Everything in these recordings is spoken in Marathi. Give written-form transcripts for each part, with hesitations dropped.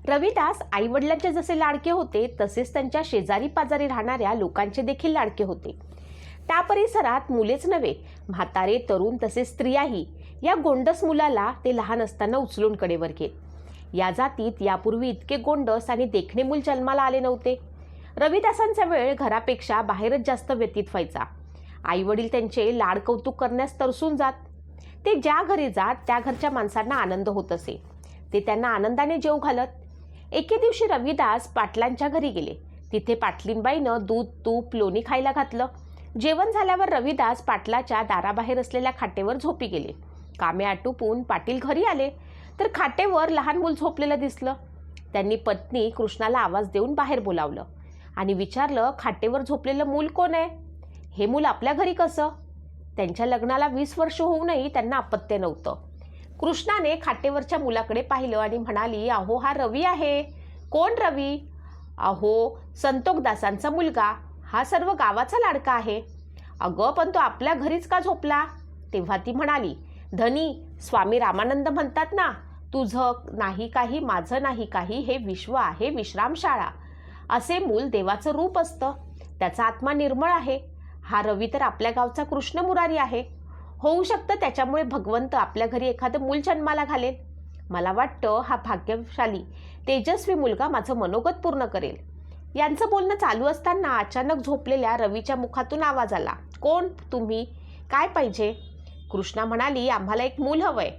रविदास आईवडिलांचे जसे लाडके होते तसेच त्यांच्या शेजारी पाजारी राहणाऱ्या लोकांचे देखील लाडके होते. त्या परिसरात मुलेच नव्हे, म्हातारे, तरुण तसेच स्त्रियाही या गोंडस मुलाला ते लहान असताना उचलून कडेवर घेत. या जातीत यापूर्वी इतके गोंडस आणि देखणे मूल जन्माला आले नव्हते. रविदासांचा वेळ घरापेक्षा बाहेरच जास्त व्यतीत व्हायचा. आईवडील त्यांचे लाड कौतुक करण्यास तरसून जात. ते ज्या घरी जात त्या घरच्या माणसांना आनंद होत असे. ते त्यांना आनंदाने जेव घालत. एके दिवशी रविदास पाटलांच्या घरी गेले. तिथे पाटलींबाईनं दूध, तूप, लोणी खायला घातलं. जेवण झाल्यावर रविदास पाटलाच्या दाराबाहेर असलेल्या खाटेवर झोपी गेले. कामे आटोपून पाटील घरी आले तर खाटेवर लहान मूल झोपलेलं दिसलं. त्यांनी पत्नी कृष्णाला आवाज देऊन बाहेर बोलावलं आणि विचारलं, खाटेवर झोपलेलं मूल कोण आहे? हे मूल आपल्या घरी कसं? त्यांच्या लग्नाला 20 वर्ष होऊनही त्यांना अपत्य नव्हतं. कृष्णाने खाटेवरच्या मुलाकडे पाहिलं आणि म्हणाली, अहो, हा रवी आहे. कोण रवी? अहो, संतोखदासांचा मुलगा. हा सर्व गावाचा लाडका आहे. अगं, पण तो आपल्या घरीच का झोपला? तेव्हा ती म्हणाली, धनी, स्वामी रामानंद म्हणतात ना, तुझं नाही काही, माझं नाही काही, हे विश्व आहे विश्रामशाळा. असे मूल देवाचं रूप असतं. त्याचा आत्मा निर्मळ आहे. हा रवी तर आपल्या गावचा कृष्ण मुरारी आहे. होऊ शकतं त्याच्यामुळे भगवंत आपल्या घरी एखादं मूल जन्माला घालेल. मला वाटतं हा भाग्यशाली तेजस्वी मुलगा माझं मनोगत पूर्ण करेल. यांचं बोलणं चालू असताना अचानक झोपलेल्या रवीच्या मुखातून आवाज आला, कोण तुम्ही? काय पाहिजे? कृष्णा म्हणाली, आम्हाला एक मूल हवंय.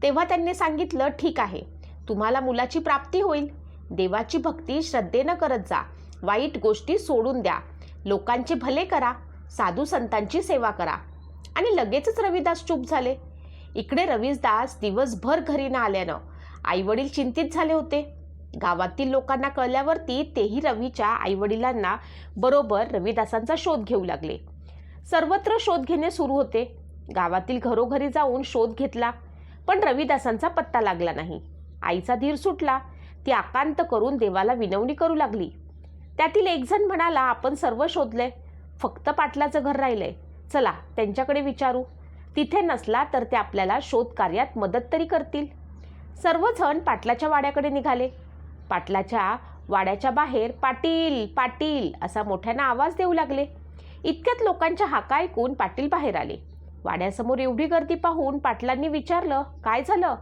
तेव्हा त्यांनी सांगितलं, ठीक आहे, तुम्हाला मुलाची प्राप्ती होईल. देवाची भक्ती श्रद्धेनं करत जा. वाईट गोष्टी सोडून द्या. लोकांचे भले करा. साधू संतांची सेवा करा. आणि लगेचच रविदास चूप झाले. इकडे रविदास दिवसभर घरी न आल्यानं आईवडील चिंतित झाले होते. गावातील लोकांना कळल्यावरती तेही रवीच्या आईवडिलांना बरोबर रविदासांचा शोध घेऊ लागले. सर्वत्र शोध घेणे सुरू होते. गावातील घरोघरी जाऊन शोध घेतला, पण रविदासांचा पत्ता लागला नाही. आईचा धीर सुटला. ती आकांत करून देवाला विनवणी करू लागली. त्यातील एक जण म्हणाला, आपण सर्व शोधले, फक्त पाटलाचं घर राहिलंय. चला त्यांच्याकडे विचारू. तिथे नसला तर ते आपल्याला शोध कार्यात मदत तरी करतील. सर्वजण पाटलाच्या वाड्याकडे निघाले. पाटलाच्या वाड्याच्या बाहेर पाटील पाटील असा मोठ्यानं आवाज देऊ लागले. इतक्यात लोकांच्या हाका ऐकून पाटील बाहेर आले. वाड्यासमोर एवढी गर्दी पाहून पाटलांनी विचारलं, काय झालं?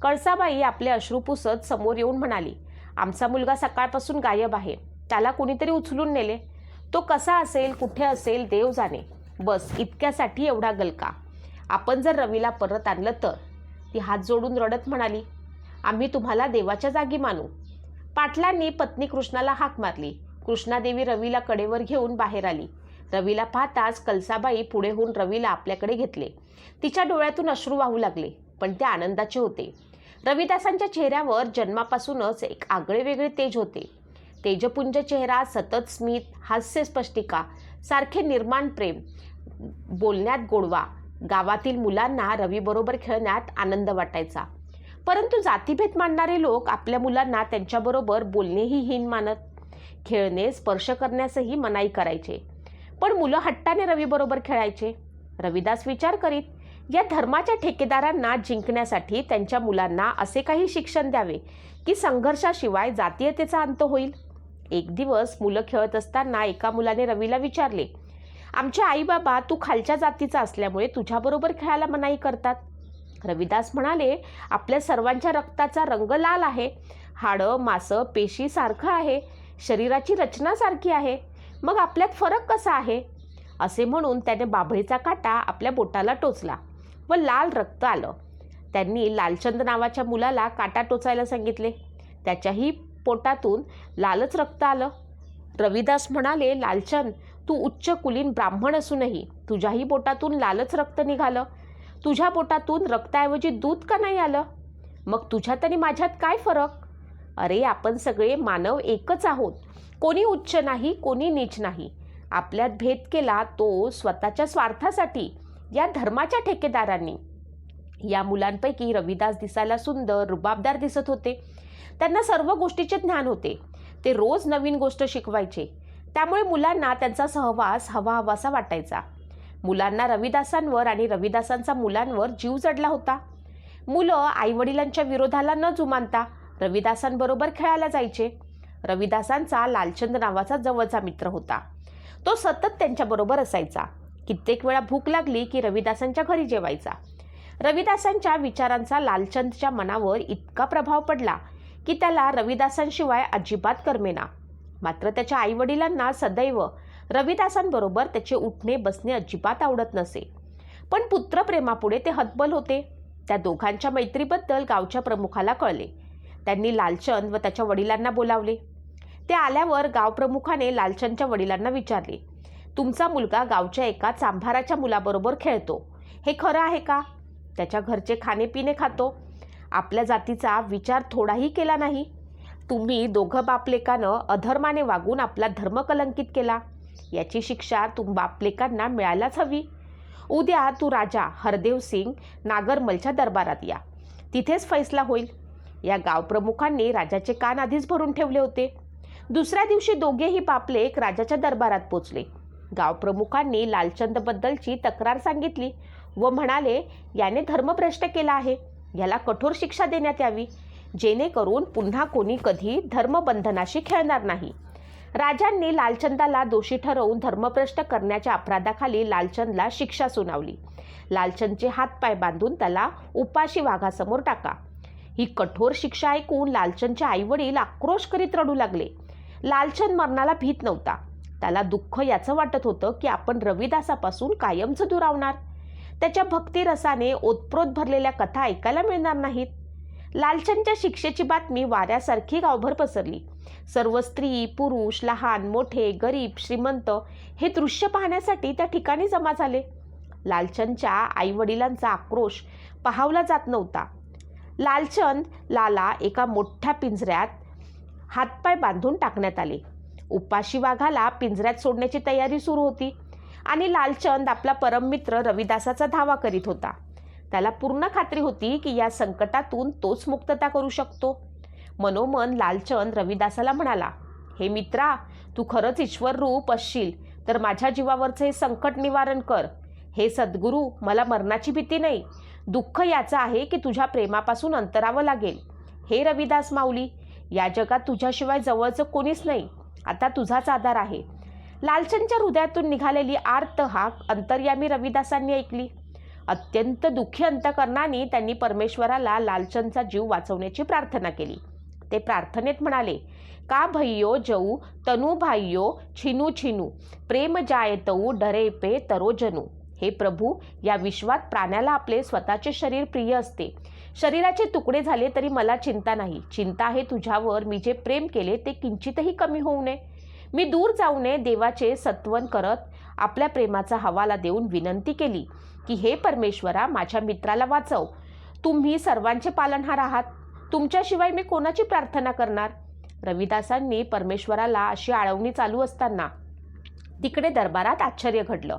कळसाबाई आपले अश्रू पुसत समोर येऊन म्हणाली, आमचा मुलगा सकाळपासून गायब आहे. त्याला कुणीतरी उचलून नेले. तो कसा असेल, कुठे असेल, देव जाणे. बस इतक्यासाठी एवढा गलका. आपण जर रवीला परत आणलं तर? ती हात जोडून रडत म्हणाली, आम्ही तुम्हाला देवाच्या जागी मानू. पाटलांनी पत्नी कृष्णाला हाक मारली. कृष्णादेवी रवीला कडेवर घेऊन बाहेर आली. रवीला पाहताच कलसाबाई पुढे होऊन रवीला आपल्याकडे घेतले. तिच्या डोळ्यातून अश्रू वाहू लागले, पण ते आनंदाचे होते. रविदासांच्या चेहऱ्यावर जन्मापासूनच एक आगळे वेगळे तेज होते. तेजपुंज चेहरा, सतत स्मित, हास्य स्पष्टिका, सारखे निर्माण प्रेम, बोलण्यात गोडवा. गावातील मुलांना रवीबरोबर खेळण्यात आनंद वाटायचा. परंतु जातीभेद मानणारे लोक आपल्या मुलांना त्यांच्याबरोबर बोलणेही हीन मानत. खेळणे, स्पर्श करण्यासही मनाई करायचे. पण मुलं हट्टाने रवीबरोबर खेळायचे. रविदास विचार करीत, या धर्माच्या ठेकेदारांना जिंकण्यासाठी त्यांच्या मुलांना असे काही शिक्षण द्यावे की संघर्षाशिवाय जातीयतेचा अंत होईल. एक दिवस मुलं खेळत असताना एका मुलाने रवीला विचारले, आमचे आई बाबा तू खालच्या जातीचा असल्यामुळे तुझ्याबरोबर खेळायला मनाई करतात. रविदास म्हणाले, आपल्या सर्वांच्या रक्ताचा रंग लाल आहे. हाडं, मांस, पेशी सारखं आहे. शरीराची रचना सारखी आहे. मग आपल्यात फरक कसा आहे? असे म्हणून त्याने बाभळीचा काटा आपल्या बोटाला टोचला व लाल रक्त आलं. त्यांनी लालचंद नावाच्या मुलाला काटा टोचायला सांगितले. त्याच्याही पोटातून लालच रक्त आलं. रविदास म्हणाले, लालचंद, तू उच्च कुलीन ब्राह्मण असूनही तुझ्याही पोटातून लालच रक्त निघालं. तुझ्या पोटातून रक्ताऐवजी दूध का नाही आलं? मग तुझ्यात आणि माझ्यात काय फरक? अरे, आपण सगळे मानव एकच आहोत. कोणी उच्च नाही, कोणी नीच नाही. आपल्यात भेद केला तो स्वतःच्या स्वार्थासाठी या धर्माच्या ठेकेदारांनी. या मुलांपैकी रविदास दिसायला सुंदर, रुबाबदार दिसत होते. त्यांना सर्व गोष्टीचे ज्ञान होते. ते रोज नवीन गोष्ट शिकवायचे. त्यामुळे मुलांना त्यांचा सहवास हवाहवासा वाटायचा. मुलांना रविदासांवर आणि रविदासांचा मुलांवर जीव जडला होता. मुलं आईवडिलांच्या विरोधाला न जुमानता रविदासांबरोबर खेळायला जायचे. रविदासांचा लालचंद नावाचा जवळचा मित्र होता. तो सतत त्यांच्याबरोबर असायचा. कित्येक वेळा भूक लागली की रविदासांच्या घरी जेवायचा. रविदासांच्या विचारांचा लालचंदच्या मनावर इतका प्रभाव पडला की त्याला रविदासांशिवाय अजिबात करमेना. मात्र त्याच्या आईवडिलांना सदैव रविदासांबरोबर त्याचे उठणे बसणे अजिबात आवडत नसे. पण पुत्रप्रेमापुढे ते हतबल होते. त्या दोघांच्या मैत्रीबद्दल गावच्या प्रमुखाला कळले. त्यांनी लालचंद व त्याच्या वडिलांना बोलावले. ते आल्यावर गावप्रमुखाने लालचंदच्या वडिलांना विचारले, तुमचा मुलगा गावच्या एका चांभाराच्या मुलाबरोबर खेळतो, हे खरं आहे का? त्याच्या घरचे खाणेपिणे खातो, आपल्या जातीचा विचार थोडाही केला नाही. तुम्ही दोघं बापलेकानं अधर्माने वागून आपला धर्म कलंकित केला. याची शिक्षा बापलेकांना मिळायलाच हवी. उद्या तू राजा हरदेव सिंग नागरमलच्या दरबारात या, तिथेच फैसला होईल. या गावप्रमुखांनी राजाचे कान आधीच भरून ठेवले होते. दुसऱ्या दिवशी दोघेही बापलेक राजाच्या दरबारात पोचले. गावप्रमुखांनी लालचंदबद्दलची तक्रार सांगितली व म्हणाले, याने धर्मभ्रष्ट केला आहे, याला कठोर शिक्षा देण्यात यावी, जेणेकरून पुन्हा कोणी कधी धर्मबंधनाशी खेळणार नाही. राजांनी लालचंदाला दोषी ठरवून धर्मभ्रष्ट करण्याच्या अपराधाखाली लालचंदला शिक्षा सुनावली. लालचंदचे हातपाय बांधून त्याला उपाशी वाघासमोर टाका. ही कठोर शिक्षा ऐकून लालचंदचे आईवडील आक्रोश करीत रडू लागले. लालचंद मरणाला भीत नव्हता. त्याला दुःख याचं वाटत होतं की आपण रविदासापासून कायमचं दुरावणार. त्याच्या भक्तिरसाने ओतप्रोत भरलेल्या कथा ऐकायला मिळणार नाहीत. लालचंदच्या शिक्षेची बातमी वाऱ्यासारखी गावभर पसरली. सर्व स्त्री पुरुष लहान मोठे गरीब श्रीमंत हे दृश्य पाहण्यासाठी त्या ठिकाणी जमा झाले. लालचंदच्या आईवडिलांचा आक्रोश पाहावला जात नव्हता. लालचंदला एका मोठ्या पिंजऱ्यात हातपाय बांधून टाकण्यात आले. उपाशी वाघाला पिंजऱ्यात सोडण्याची तयारी सुरू होती आणि लालचंद आपला परममित्र रविदासाचा धावा करीत होता. त्याला पूर्ण खात्री होती की या संकटातून तोच मुक्तता करू शकतो. मनोमन लालचंद रविदासाला म्हणाला, हे मित्रा, तू खरंच ईश्वर रूप असशील तर माझ्या जीवावरचे हे संकट निवारण कर. हे सद्गुरू, मला मरणाची भीती नाही, दुःख याचं आहे की तुझ्या प्रेमापासून अंतरावं लागेल. हे रविदास माऊली, या जगात तुझ्याशिवाय जवळचं कोणीच नाही, आता तुझाच आधार आहे. लालचंदच्या हृदयातून निघालेली आर्त हाक अंतर्यामी रविदासांनी ऐकली. अत्यंत दुःखी अंतकरणाने त्यांनी परमेश्वराला लालचंदचा जीव वाचवण्याची प्रार्थना केली. ते प्रार्थनेत म्हणाले, का भैयो जऊ तनु भाइयो छिनू छिनू प्रेम जायतऊ डरे पे तरोजनू. हे प्रभू, या विश्वात प्राण्याला आपले स्वतःचे शरीर प्रिय असते. शरीराचे तुकडे झाले तरी मला चिंता नाही. चिंता आहे तुझ्यावर मी जे प्रेम केले ते किंचितही कमी होऊ नये. मी दूर जाऊ नये देवाचे सत्वन करत आपल्या प्रेमाचा हवाला देऊन विनंती केली की हे परमेश्वरा, माझ्या मित्राला वाचव. तुम्ही सर्वांचे पालनहार आहात, तुमच्याशिवाय मी कोणाची प्रार्थना करणार. रविदासांनी परमेश्वराला अशी आळवणी चालू असताना तिकडे दरबारात आश्चर्य घडलं.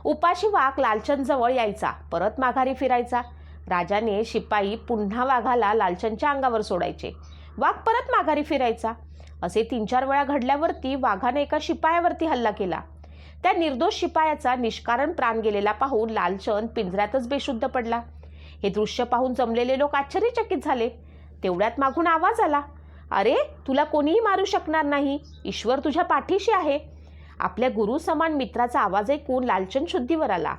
उपाशी वाघ लालचंदजवळ यायचा, परत माघारी फिरायचा. राजाने शिपाई पुन्हा वाघाला लालचंदच्या अंगावर सोडायचे. वाघ परत माघारी फिरायचा. असे 3-4 वेळा घडल्यावरती वाघाने एका शिपायावरती हल्ला केला. त्या निर्दोष शिपायाचा निष्कारण प्राण गेलेला पाहून लालचंद पिंजऱ्यातच बेशुद्ध पडला. हे दृश्य पाहून जमलेले लोक आश्चर्यचकित झाले. तेवढ्यात मागून आवाज आला, अरे, तुला कोणीही मारू शकणार नाही, ईश्वर तुझ्या पाठीशी आहे. आपल्या गुरु समान मित्राचा आवाज ऐकून लालचंद शुद्धीवर आला.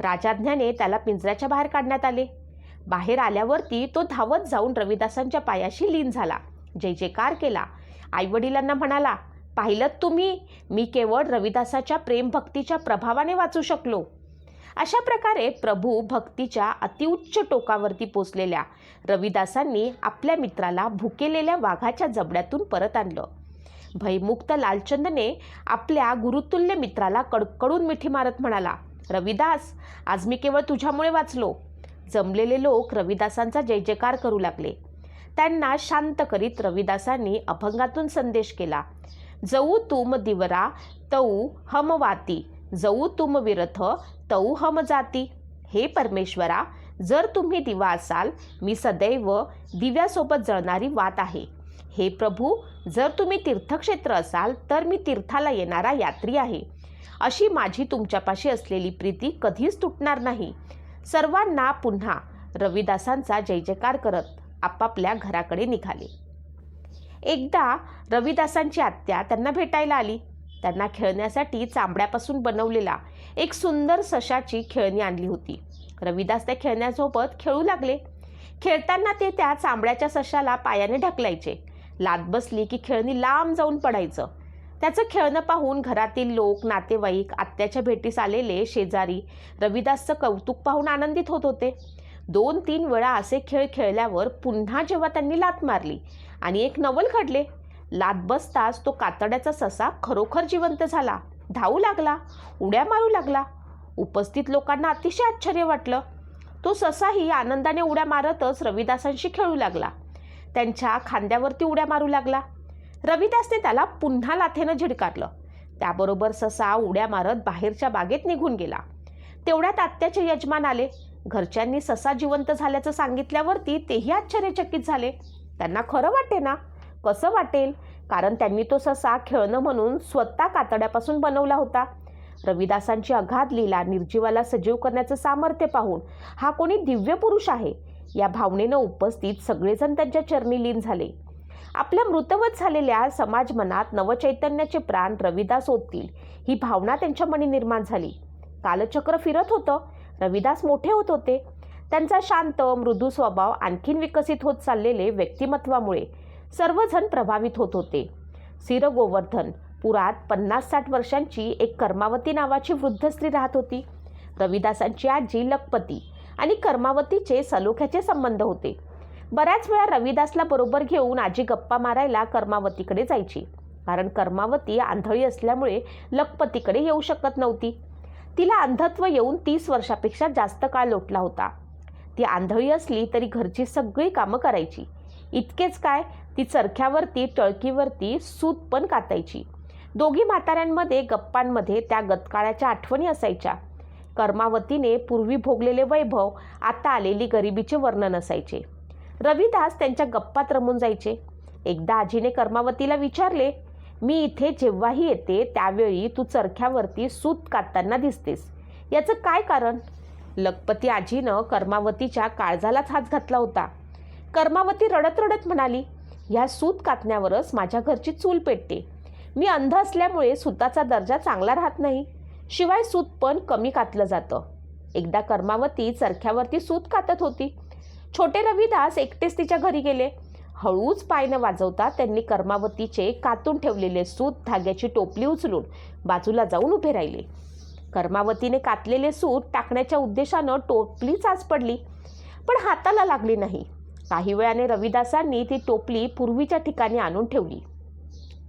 राजाज्ञाने त्याला पिंजऱ्याच्या बाहेर काढण्यात आले. बाहेर आल्यावरती तो धावत जाऊन रविदासांच्या पायाशी लीन झाला. जय जयकार केला. आईवडिलांना म्हणाला, पाहिलं तुम्ही, मी केवळ रविदासाच्या प्रेमभक्तीच्या प्रभावाने वाचू शकलो. अशा प्रकारे प्रभू भक्तीच्या अतिउच्च टोकावरती पोचलेल्या रविदासांनी आपल्या मित्राला भुकेलेल्या वाघाच्या जबड्यातून परत आणलं. भयमुक्त लालचंदने आपल्या गुरुतुल्य मित्राला कडकडून मिठी मारत म्हणाला, रविदास, आज मी केवळ तुझ्यामुळे वाचलो. जमलेले लोक रविदासांचा जय जयकार करू लागले. त्यांना शांत करीत रविदासांनी अभंगातून संदेश केला, जऊ तुम दिवरा तऊ हम वाती, जऊ तुम विरथ तऊ हम जाती. हे परमेश्वरा, जर तुम्ही दिवा असाल, मी सदैव दिव्यासोबत जळणारी वात आहे. हे प्रभू, जर तुम्ही तीर्थक्षेत्र असाल तर मी तीर्थाला येणारा यात्री आहे. अशी माझी तुमच्यापाशी असलेली प्रीती कधीच तुटणार नाही. सर्वांना पुन्हा रविदासांचा जय जयकार करत आपापल्या घराकडे निघाले. एकदा रविदासांची आत्या त्यांना भेटायला आली. त्यांना खेळण्यासाठी चांबड्यापासून बनवलेला एक सुंदर सशाची खेळणी आणली होती. रविदास त्या खेळण्यासोबत खेळू लागले. खेळताना ते त्या चांबड्याच्या सशाला पायाने ढकलायचे. लाद बसली की खेळणी लांब जाऊन पडायचं. त्याचं खेळणं पाहून घरातील लोक, नातेवाईक, आत्याच्या भेटीस आलेले शेजारी रविदासचं कौतुक पाहून आनंदित होत होते. 2-3 वेळा असे खेळ खेळल्यावर पुन्हा जेव्हा त्यांनी लाथ मारली आणि एक नवल घडले. लाथ बसताच तो कातड्याचा ससा खरोखर जिवंत झाला, धावू लागला, उड्या मारू लागला. उपस्थित लोकांना अतिशय आश्चर्य वाटलं. तो ससाही आनंदाने उड्या मारतच रविदासांशी खेळू लागला. त्यांच्या खांद्यावरती उड्या मारू लागला. रविदासने त्याला पुन्हा लाथेनं झिडकारलं. त्याबरोबर ससा उड्या मारत बाहेरच्या बागेत निघून गेला. तेवढ्यात आत्याचे यजमान आले. घरच्यांनी ससा जिवंत झाल्याचं सांगितल्यावरती तेही आश्चर्यचकित झाले. त्यांना खरं वाटे ना? कसं वाटेल? कारण त्यांनी तो ससा खेळणं म्हणून स्वतः कातड्यापासून बनवला होता. रविदासांची अगाध लीला, निर्जीवाला सजीव करण्याचं सामर्थ्य पाहून हा कोणी दिव्य पुरुष आहे या भावनेनं उपस्थित सगळेजण त्यांच्या चरणी लीन झाले. आपल्या मृतवत झालेल्या समाज मनात नवचैतन्याचे प्राण रविदास ओततील ही भावना त्यांच्या मनी निर्माण झाली. कालचक्र फिरत होतं. रविदास मोठे होत होते. त्यांचा शांत मृदू स्वभाव आणखीन विकसित होत चाललेले व्यक्तिमत्वामुळे सर्वजण प्रभावित होत होते. सिर गोवर्धन पुरात 50-60 वर्षांची एक कर्मावती नावाची वृद्ध स्त्री राहत होती. रविदासांची आजी लखपती आणि कर्मावतीचे सलोख्याचे संबंध होते. बऱ्याच वेळा रविदासला बरोबर घेऊन आजी गप्पा मारायला कर्मावतीकडे जायची. कारण कर्मावती आंधळी असल्यामुळे लखपतीकडे येऊ शकत नव्हती. तिला अंधत्व येऊन 30 वर्षापेक्षा जास्त काळ लोटला होता. ती आंधळी असली तरी घरची सगळी कामं करायची. इतकेच काय, ती चरख्यावरती, टळकीवरती सूत पण कातायची. दोघी म्हाताऱ्यांमध्ये गप्पांमध्ये त्या गतकाळाच्या आठवणी असायच्या. कर्मावतीने पूर्वी भोगलेले वैभव, आता आलेली गरिबीचे वर्णन असायचे. रविदास त्यांच्या गप्पात रमून जायचे. एकदा आजीने कर्मावतीला विचारले, मी इथे जेव्हाही येते त्यावेळी तू चरख्यावरती सूत कातताना दिसतेस, याचं काय कारण? लखपती आजीनं कर्मावतीच्या काळजालाच हात घातला होता. कर्मावती रडत रडत म्हणाली, ह्या सूत कातण्यावरच माझ्या घरची चूल पेटते. मी अंध असल्यामुळे सूताचा दर्जा चांगला राहत नाही. शिवाय सूत पण कमी कातलं जातं. एकदा कर्मावती चरख्यावरती सूत कातत होती. छोटे रविदास एकटेच तिच्या घरी गेले. हळूच पाय न वाजवता त्यांनी कर्मावतीचे कातून ठेवलेले सूत धाग्याची टोपली उचलून बाजूला जाऊन उभे राहिले. कर्मावतीने कातलेले सूत टाकण्याच्या उद्देशानं टोपलीच आज पडली, पण हाताला लागली नाही. काही वेळाने रविदासांनी ती टोपली पूर्वीच्या ठिकाणी आणून ठेवली.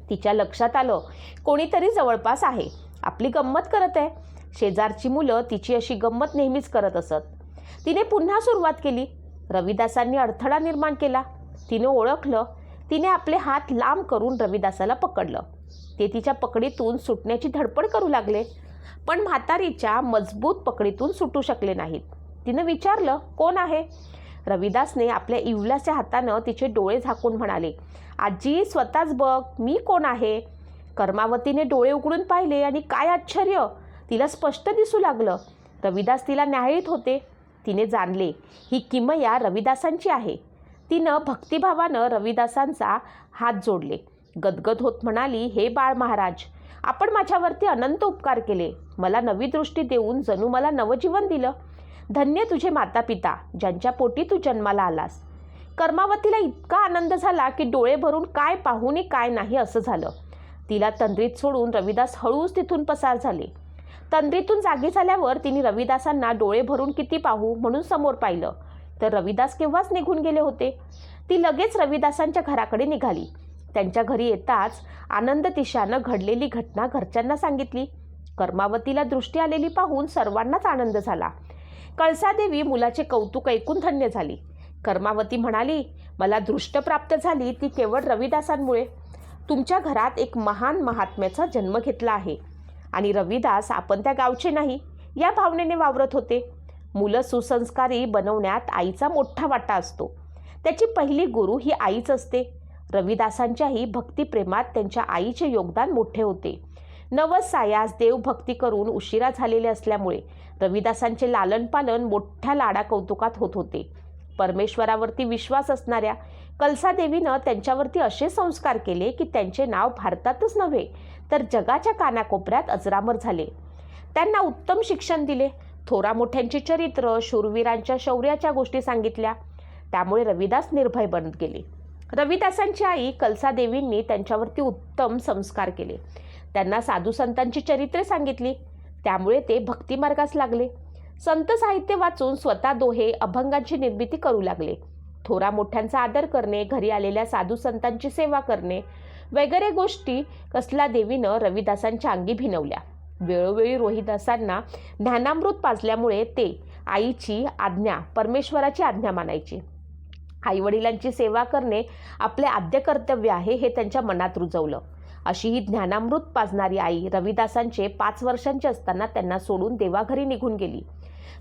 तिच्या लक्षात आलं, कोणीतरी जवळपास आहे, आपली गंमत करत आहे. शेजारची मुलं तिची अशी गंमत नेहमीच करत असत. तिने पुन्हा सुरुवात केली. रविदासांनी अडथळा निर्माण केला. तिने ओळखलं. तिने आपले हात लांब करून रविदासाला पकडलं. ते तिच्या पकडीतून सुटण्याची धडपड करू लागले, पण म्हातारीच्या मजबूत पकडीतून सुटू शकले नाहीत. तिनं विचारलं, कोण आहे? रविदासने आपल्या इवल्याच्या हातानं तिचे डोळे झाकून म्हणाले, आजी स्वतःच बघ, मी कोण आहे? कर्मावतीने डोळे उघडून पाहिले आणि काय आश्चर्य, तिला स्पष्ट दिसू लागलं. रविदास तिला न्याहाळीत होते. तिने जाणले, ही किमया रविदासांची आहे. तिनं भक्तिभावानं रविदासांचा हात जोडले. गदगद होत म्हणाली, हे बाळ महाराज, आपण माझ्यावरती अनंत उपकार केले. मला नवी दृष्टी देऊन जणू मला नवजीवन दिलं. धन्य तुझे माता पिता, ज्यांच्या पोटी तू जन्माला आलास. कर्मावतीला इतका आनंद झाला की डोळे भरून काय पाहून काय नाही असं झालं. तिला तंद्रीत सोडून रविदास हळूच तिथून पसार झाले. तंद्रीतून जागी झाल्यावर तिने रविदासांना डोळे भरून किती पाहू म्हणून समोर पाहिलं, तर रविदास केव्हाच निघून गेले होते. ती लगेच रविदासांच्या घराकडे निघाली. त्यांच्या घरी येताच आनंद तिशानं घडलेली घटना घरच्यांना सांगितली. कर्मावतीला दृष्टी आलेली पाहून सर्वांनाच आनंद झाला. कळसादेवी मुलाचे कौतुक ऐकून धन्य झाली. कर्मावती म्हणाली, मला दृष्ट प्राप्त झाली ती केवळ रविदासांमुळे. तुमच्या घरात एक महान महात्म्याचा जन्म घेतला आहे आणि रविदास आपण त्या गावचे नाही या भावनेने वावरत होते. मुलं सुसंस्कारी बनवण्यात आईचा मोठा वाटा असतो. त्याची पहिली गुरु ही आईच असते. रविदासांच्याही भक्तिप्रेमात त्यांच्या आईचे योगदान मोठे होते. नवस सायास देवभक्ती करून उशिरा झालेले असल्यामुळे रविदासांचे लालन पालन मोठ्या लाडा कौतुकात होत होते. परमेश्वरावरती विश्वास असणाऱ्या कलसादेवीनं त्यांच्यावरती असे संस्कार केले की त्यांचे नाव भारतातच नव्हे तर जगाच्या कानाकोपऱ्यात अजरामर झाले. त्यांना उत्तम शिक्षण दिले. थोरा मोठ्यांची चरित्र, शूरवीरांच्या शौर्याच्या गोष्टी सांगितल्या. त्यामुळे रविदास निर्भय बनत गेले. रविदासांची आई कलसादेवींनी त्यांच्यावरती उत्तम संस्कार केले. त्यांना साधू संतांची चरित्रे सांगितली. त्यामुळे ते भक्तिमार्गास लागले. संत साहित्य वाचून स्वतः दोहे, अभंगांची निर्मिती करू लागले. थोरा मोठ्यांचा आदर करणे, घरी आलेल्या साधू संतांची सेवा करणे वगैरे गोष्टी कलसादेवीनं रविदासांच्या अंगी भिनवल्या. वेळोवेळी रोहिदासांना ज्ञानामृत पाजल्यामुळे ते आईची आज्ञा परमेश्वराची आज्ञा मानायची. आईवडिलांची सेवा करणे आपले आद्य कर्तव्य आहे हे त्यांच्या मनात रुजवलं. अशी ही ज्ञानामृत पाजणारी आई रविदासांचे 5 वर्षांचे असताना त्यांना सोडून देवाघरी निघून गेली.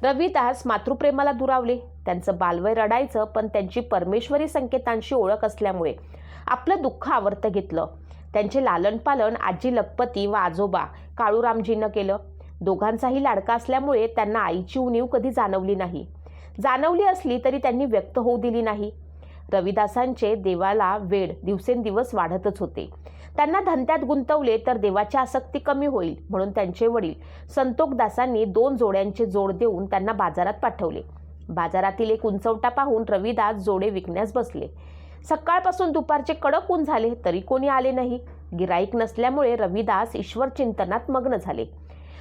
रविदास मातृप्रेमाला दुरावले. त्यांचं बालवय रडायचं, पण त्यांची परमेश्वरी संकेतांशी ओळख असल्यामुळे आपलं दुःख आवर्त घेतलं. त्यांचे लालनपालन आजी लखपती व आजोबा काळूरामजीनं केलं. दोघांचाही लाडका असल्यामुळे त्यांना आईची उणीव कधी जाणवली नाही. जाणवली असली तरी त्यांनी व्यक्त होऊ दिली नाही. रविदासांचे देवाला वेड दिवसेंदिवस वाढतच होते. त्यांना धंद्यात गुंतवले तर देवाची आसक्ती कमी होईल म्हणून त्यांचे वडील संतोखदासांनी 2 जोड्यांचे जोड देऊन त्यांना बाजारात पाठवले. बाजारातील एक उंचवटा पाहून रविदास जोडे विकण्यास बसले. सकाळपासून दुपारचे कडक ऊन झाले तरी कोणी आले नाही. गिराईक नसल्यामुळे रविदास ईश्वर चिंतनात मग्न झाले.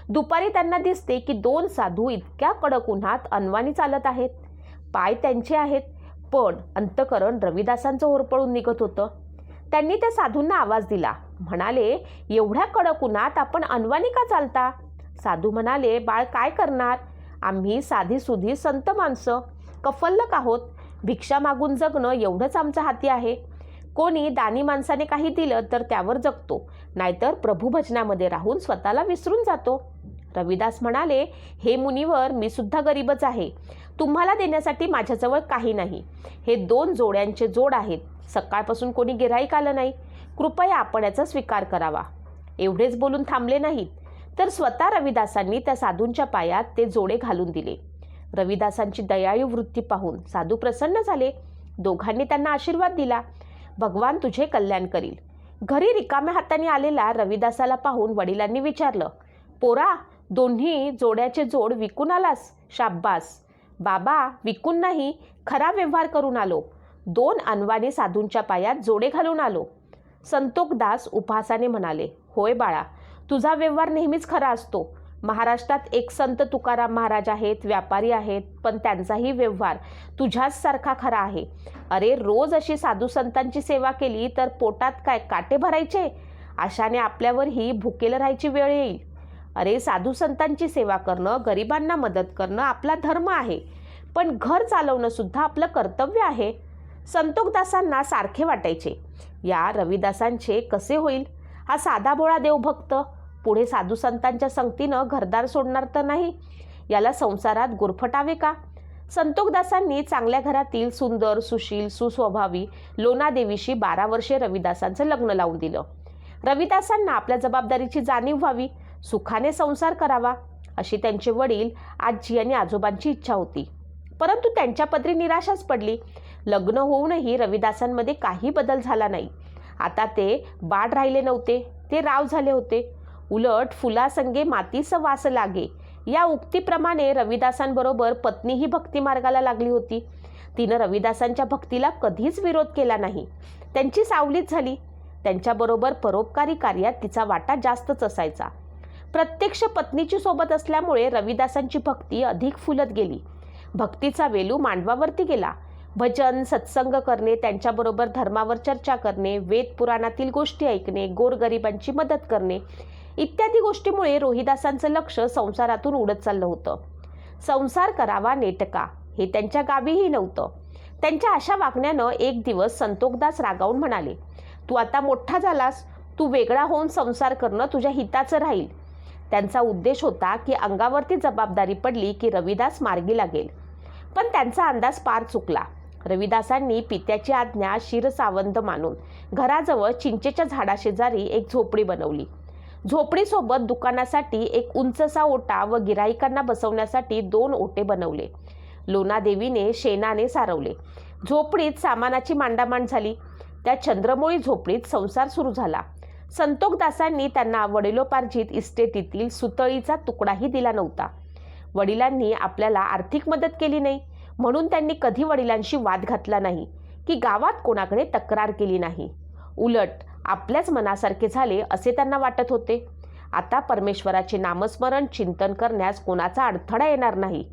दुपारी त्यांना दिसते की 2 साधू इतक्या कडक उन्हात अनवाणी चालत आहेत. पाय त्यांचे आहेत, पण अंतकरण रविदासांचं होरपळून निघत होतं. त्यांनी त्या साधूंना आवाज दिला. म्हणाले, एवढ्या कडक उन्हात आपण अनवाणी का चालता? साधू म्हणाले, बाळ काय करणार? आम्ही साधी सुधी संत माणसं, कफल्लक आहोत. भिक्षा मागून जगणं एवढंच आमच्या हाती आहे. कोणी दानी माणसाने काही दिलं तर त्यावर जगतो, नाहीतर प्रभुभजनामध्ये राहून स्वतःला विसरून जातो. रविदास म्हणाले, हे मुनिवर, मी सुद्धा गरीबच आहे. तुम्हाला देण्यासाठी माझ्याजवळ काही नाही. हे 2 जोड्यांचे जोड आहेत. सकाळपासून कोणी गिऱ्हाईक आलं नाही. कृपया आपण याचा स्वीकार करावा. एवढेच बोलून थांबले नाहीत तर स्वतः रविदासांनी त्या साधूंच्या पायात ते जोडे घालून दिले. रविदासांची दयाळू वृत्ती पाहून साधू प्रसन्न झाले. दोघांनी त्यांना आशीर्वाद दिला. भगवान तुझे कल्याण करील. घरी रिकाम्या हाताने आलेला रविदासाला पाहून वडिलांनी विचारलं, पोरा, दोन्ही जोड्याचे जोड विकून आलास? शाब्बास. बाबा, विकून नाही, खरा व्यवहार करून आलो. 2 अनवाणी साधूंच्या पायात जोडे घालून आलो. संतोखदास उपहासाने म्हणाले, होय बाळा, तुझा व्यवहार नेहमीच खरा असतो. महाराष्ट्रात एक संत तुकाराम महाराज आहेत, व्यापारी आहेत, पण त्यांचाही व्यवहार तुझ्याच सारखा खरा आहे. अरे, रोज अशी साधू संतांची सेवा केली तर पोटात काय काटे भरायचे? आशाने आपल्यावरही भुकेलं राहायची वेळ येईल. अरे, साधू संतांची सेवा करणं, गरिबांना मदत करणं आपला धर्म आहे, पण घर चालवणं सुद्धा आपलं कर्तव्य आहे. संतोखदासांना सारखे वाटायचे, या रविदासांचे कसे होईल? हा साधा भोळा देवभक्त पुढे साधू संतांच्या संगतीनं घरदार सोडणार तर नाही. याला संसारात गुरफटावे का? संतोखदासांनी चांगल्या घरातील सुंदर, सुशील, सुस्वभावी लोनादेवीशी 12 वर्षे रविदासांचं लग्न लावून दिलं. रविदासांना आपल्या जबाबदारीची जाणीव व्हावी, सुखाने संसार करावा, अशी त्यांचे वडील, आजी आणि आजोबांची इच्छा होती. परंतु त्यांच्या पदरी निराशाच पडली. लग्न होऊनही रविदासांमध्ये काही बदल झाला नाही. आता ते बाळ राहिले नव्हते, ते राव झाले होते. उलट फुलासंगे मातीस वास लागे या उक्तीप्रमाणे रविदासांबरोबर पत्नीही भक्तिमार्गाला लागली होती. तिनं रविदासांच्या भक्तीला कधीच विरोध केला नाही. त्यांची सावलीच झाली. त्यांच्याबरोबर परोपकारी कार्यात तिचा वाटा जास्तच असायचा. प्रत्यक्ष पत्नीची सोबत असल्यामुळे रविदासांची भक्ती अधिक फुलत गेली. भक्तीचा वेलू मांडवावरती गेला. भजन, सत्संग करणे, त्यांच्याबरोबर धर्मावर चर्चा करणे, वेद पुराणातील गोष्टी ऐकणे, गोरगरिबांची मदत करणे इत्यादी गोष्टीमुळे रोहिदासांचं लक्ष संसारातून उडत चाललं होतं. संसार करावा नेटका हे त्यांच्या गावीही नव्हतं. त्यांच्या अशा वागण्यानं एक दिवस संतोखदास रागावून म्हणाले, तू आता मोठा झालास, तू वेगळा होऊन संसार करणं तुझ्या हिताचं राहील. त्यांचा उद्देश होता की अंगावरती जबाबदारी पडली की रविदास मार्गी लागेल. पण त्यांचा अंदाज पार चुकला. रविदासांनी पित्याची आज्ञा शिरसावंत मानून घराजवळ चिंचेच्या झाडाशेजारी एक झोपडी बनवली. झोपडीसोबत दुकानासाठी एक उंचसा ओटा व गिराईकांना बसवण्यासाठी 2 ओटे बनवले. लोनादेवीने शेणाने सारवले. झोपडीत सामानाची मांडामांड झाली. त्या चंद्रमोळी झोपडीत संसार सुरू झाला. संतोखदासांनी त्यांना वडिलोपार्जित इस्टेटीतील सुतळीचा तुकडाही दिला नव्हता. वडिलांनी आपल्याला आर्थिक मदत केली नाही म्हणून त्यांनी कधी वडिलांशी वाद घातला नाही की गावात कोणाकडे तक्रार केली नाही. उलट आपल्याच मनासारखे झाले असे त्यांना वाटत होते. आता परमेश्वराचे नामस्मरण चिंतन करण्यास कोणाचा अडथळा येणार नाही